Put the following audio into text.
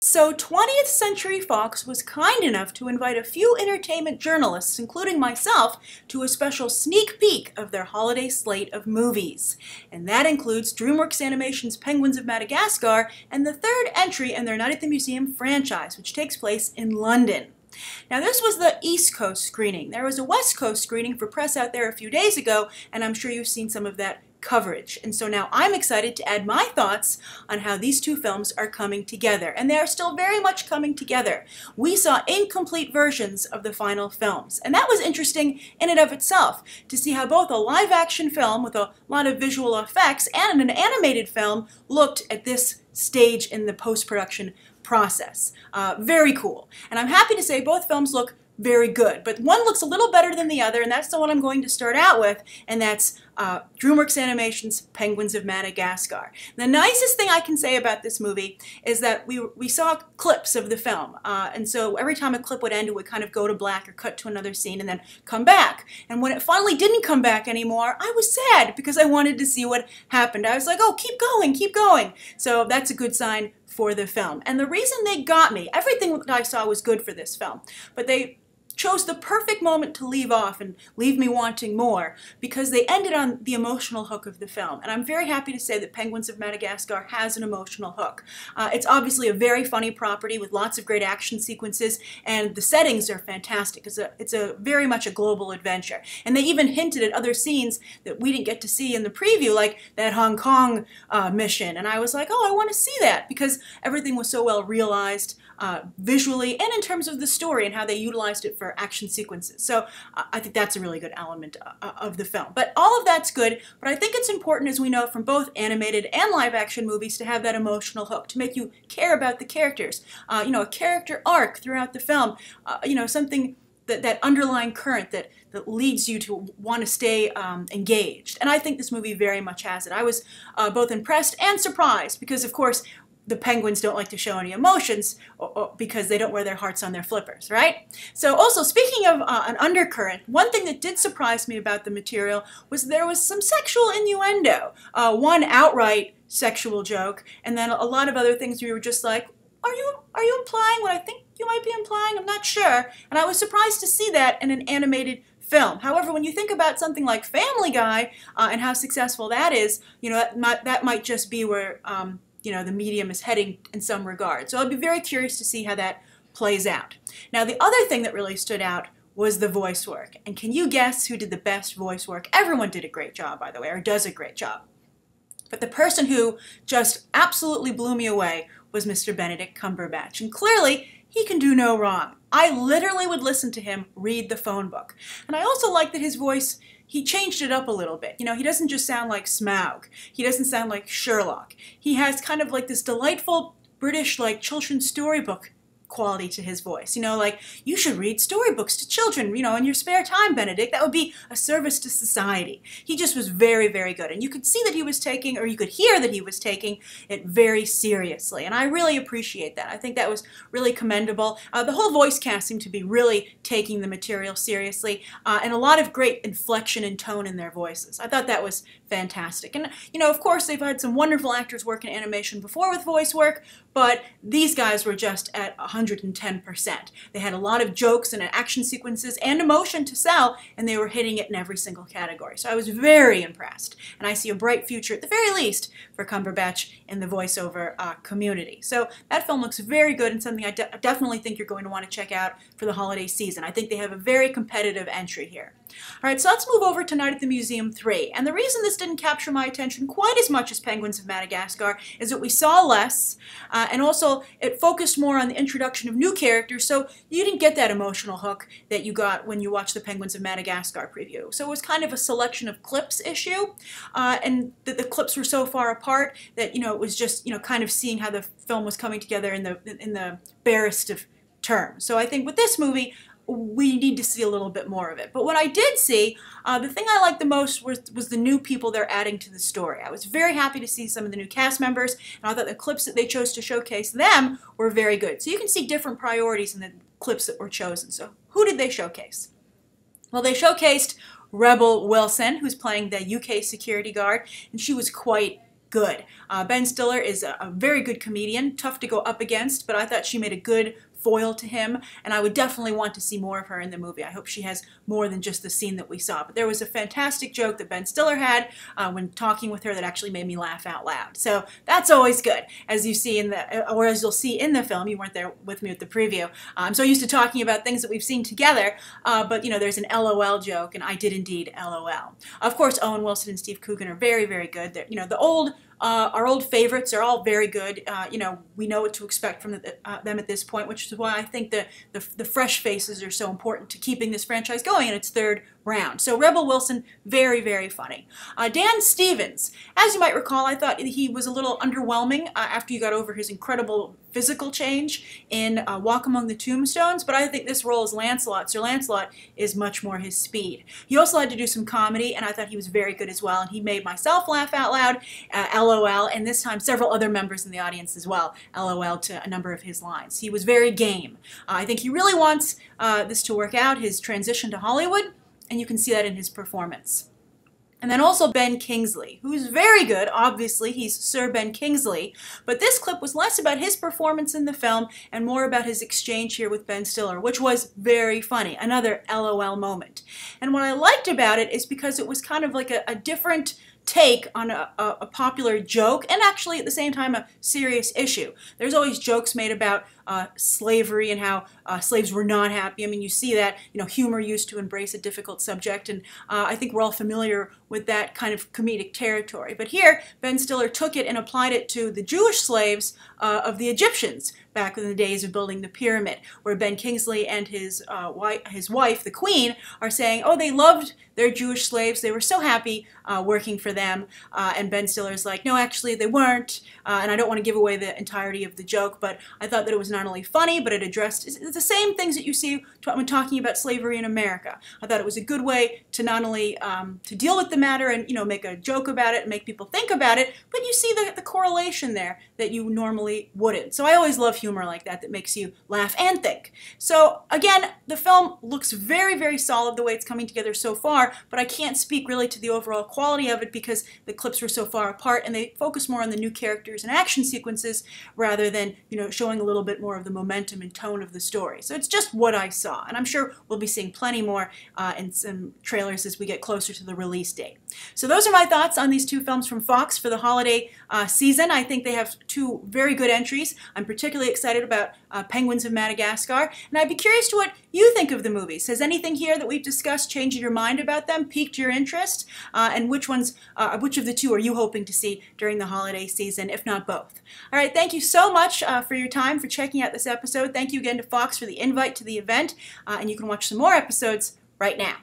So 20th Century Fox was kind enough to invite a few entertainment journalists, including myself, to a special sneak peek of their holiday slate of movies. And that includes DreamWorks Animation's Penguins of Madagascar and the third entry in their Night at the Museum franchise, which takes place in London. Now this was the East Coast screening. There was a West Coast screening for press out there a few days ago, and I'm sure you've seen some of that coverage. And so now I'm excited to add my thoughts on how these two films are coming together. And they are still very much coming together. We saw incomplete versions of the final films. And that was interesting in and of itself, to see how both a live-action film with a lot of visual effects and an animated film looked at this stage in the post-production process. Very cool. And I'm happy to say both films look very good, but one looks a little better than the other, and that's the one I'm going to start out with, and that's DreamWorks Animation's Penguins of Madagascar. The nicest thing I can say about this movie is that we saw clips of the film, and so every time a clip would end, it would kind of go to black or cut to another scene and then come back. And when it finally didn't come back anymore, I was sad because I wanted to see what happened. I was like, oh, keep going, keep going. So that's a good sign for the film. And the reason they got me, everything that I saw was good for this film, but they chose the perfect moment to leave off and leave me wanting more, because they ended on the emotional hook of the film. And I'm very happy to say that Penguins of Madagascar has an emotional hook. It's obviously a very funny property with lots of great action sequences, and the settings are fantastic. It's a very much a global adventure. And they even hinted at other scenes that we didn't get to see in the preview, like that Hong Kong mission. And I was like, oh, I want to see that, because everything was so well realized visually and in terms of the story and how they utilized it for action sequences. So I think that's a really good element of the film. But all of that's good, but I think it's important, as we know from both animated and live action movies, to have that emotional hook, to make you care about the characters. You know, a character arc throughout the film, you know, something that underlying current that leads you to want to stay engaged. And I think this movie very much has it. I was both impressed and surprised, because of course the penguins don't like to show any emotions because they don't wear their hearts on their flippers, right? So also, speaking of an undercurrent, one thing that did surprise me about the material was there was some sexual innuendo. One outright sexual joke, and then a lot of other things we were just like, are you implying what I think you might be implying? I'm not sure. And I was surprised to see that in an animated film. However, when you think about something like Family Guy and how successful that is, you know, that might just be where you know, the medium is heading in some regard. So I'd be very curious to see how that plays out. Now, the other thing that really stood out was the voice work. And can you guess who did the best voice work? Everyone did a great job, by the way, or does a great job. But the person who just absolutely blew me away was Mr. Benedict Cumberbatch. And clearly, he can do no wrong. I literally would listen to him read the phone book. And I also like that his voice, he changed it up a little bit. You know, he doesn't just sound like Smaug. He doesn't sound like Sherlock. He has kind of like this delightful British, like, children's storybook quality to his voice. You know, like, you should read storybooks to children, you know, in your spare time, Benedict. That would be a service to society. He just was very, very good. And you could see that he was taking, or you could hear that he was taking it very seriously. And I really appreciate that. I think that was really commendable. The whole voice cast seemed to be really taking the material seriously, and a lot of great inflection and tone in their voices. I thought that was fantastic. And, you know, of course, they've had some wonderful actors work in animation before with voice work, but these guys were just at 110%. They had a lot of jokes and action sequences and emotion to sell, and they were hitting it in every single category. So I was very impressed, and I see a bright future, at the very least, for Cumberbatch in the voiceover community. So that film looks very good, and something I definitely think you're going to want to check out for the holiday season. I think they have a very competitive entry here. All right, so let's move over to Night at the Museum 3. And the reason this didn't capture my attention quite as much as Penguins of Madagascar is that we saw less, and also it focused more on the introduction of new characters, so you didn't get that emotional hook that you got when you watched the Penguins of Madagascar preview. So it was kind of a selection of clips issue, and the clips were so far apart that, you know, it was just, you know, kind of seeing how the film was coming together in the barest of terms. So I think with this movie, we need to see a little bit more of it. But what I did see, the thing I liked the most was the new people they're adding to the story. I was very happy to see some of the new cast members, and I thought the clips that they chose to showcase them were very good. So you can see different priorities in the clips that were chosen. So who did they showcase? Well, they showcased Rebel Wilson, who's playing the UK security guard, and she was quite good. Ben Stiller is a very good comedian, tough to go up against, but I thought she made a good foil to him, and I would definitely want to see more of her in the movie. I hope she has more than just the scene that we saw. But there was a fantastic joke that Ben Stiller had when talking with her that actually made me laugh out loud. So that's always good, as you see in the, or as you'll see in the film. You weren't there with me at the preview. I'm so used to talking about things that we've seen together, but you know, there's an LOL joke, and I did indeed LOL. Of course, Owen Wilson and Steve Coogan are very, very good. They're, you know, our old favorites are all very good. You know, we know what to expect from them at this point, which is why I think the fresh faces are so important to keeping this franchise going in its third round. So Rebel Wilson, very, very funny. Dan Stevens, as you might recall, I thought he was a little underwhelming after you got over his incredible physical change in Walk Among the Tombstones, but I think this role as Lancelot, Sir Lancelot, is much more his speed. He also had to do some comedy, and I thought he was very good as well, and he made myself laugh out loud, LOL, and this time several other members in the audience as well, LOL to a number of his lines. He was very game. I think he really wants this to work out, his transition to Hollywood, and you can see that in his performance. And then also Ben Kingsley, who's very good. Obviously, he's Sir Ben Kingsley. But this clip was less about his performance in the film and more about his exchange here with Ben Stiller, which was very funny. Another LOL moment. And what I liked about it is because it was kind of like a different take on a popular joke, and actually at the same time a serious issue. There's always jokes made about slavery and how slaves were not happy. I mean, you see that, you know, humor used to embrace a difficult subject, and I think we're all familiar with that kind of comedic territory. But here, Ben Stiller took it and applied it to the Jewish slaves of the Egyptians back in the days of building the pyramid, where Ben Kingsley and his wife, the Queen, are saying, oh, they loved their Jewish slaves, they were so happy working for them, and Ben Stiller's like, no, actually they weren't, and I don't want to give away the entirety of the joke, but I thought that it was not only funny, but it addressed the same things that you see when talking about slavery in America. I thought it was a good way to not only to deal with the matter and, you know, make a joke about it and make people think about it, but you see the correlation there that you normally wouldn't. So I always love humor like that makes you laugh and think. So again, the film looks very, very solid the way it's coming together so far, but I can't speak really to the overall quality of it because the clips were so far apart and they focus more on the new characters and action sequences rather than, you know, showing a little bit more of the momentum and tone of the story. So it's just what I saw, and I'm sure we'll be seeing plenty more in some trailers as we get closer to the release date. So those are my thoughts on these two films from Fox for the holiday season. I think they have two very good entries. I'm particularly excited about Penguins of Madagascar, and I'd be curious to what you think of the movies. Has anything here that we've discussed changed your mind about them, piqued your interest, and which of the two are you hoping to see during the holiday season, if not both? All right, thank you so much for your time, for checking out this episode. Thank you again to Fox for the invite to the event, and you can watch some more episodes right now.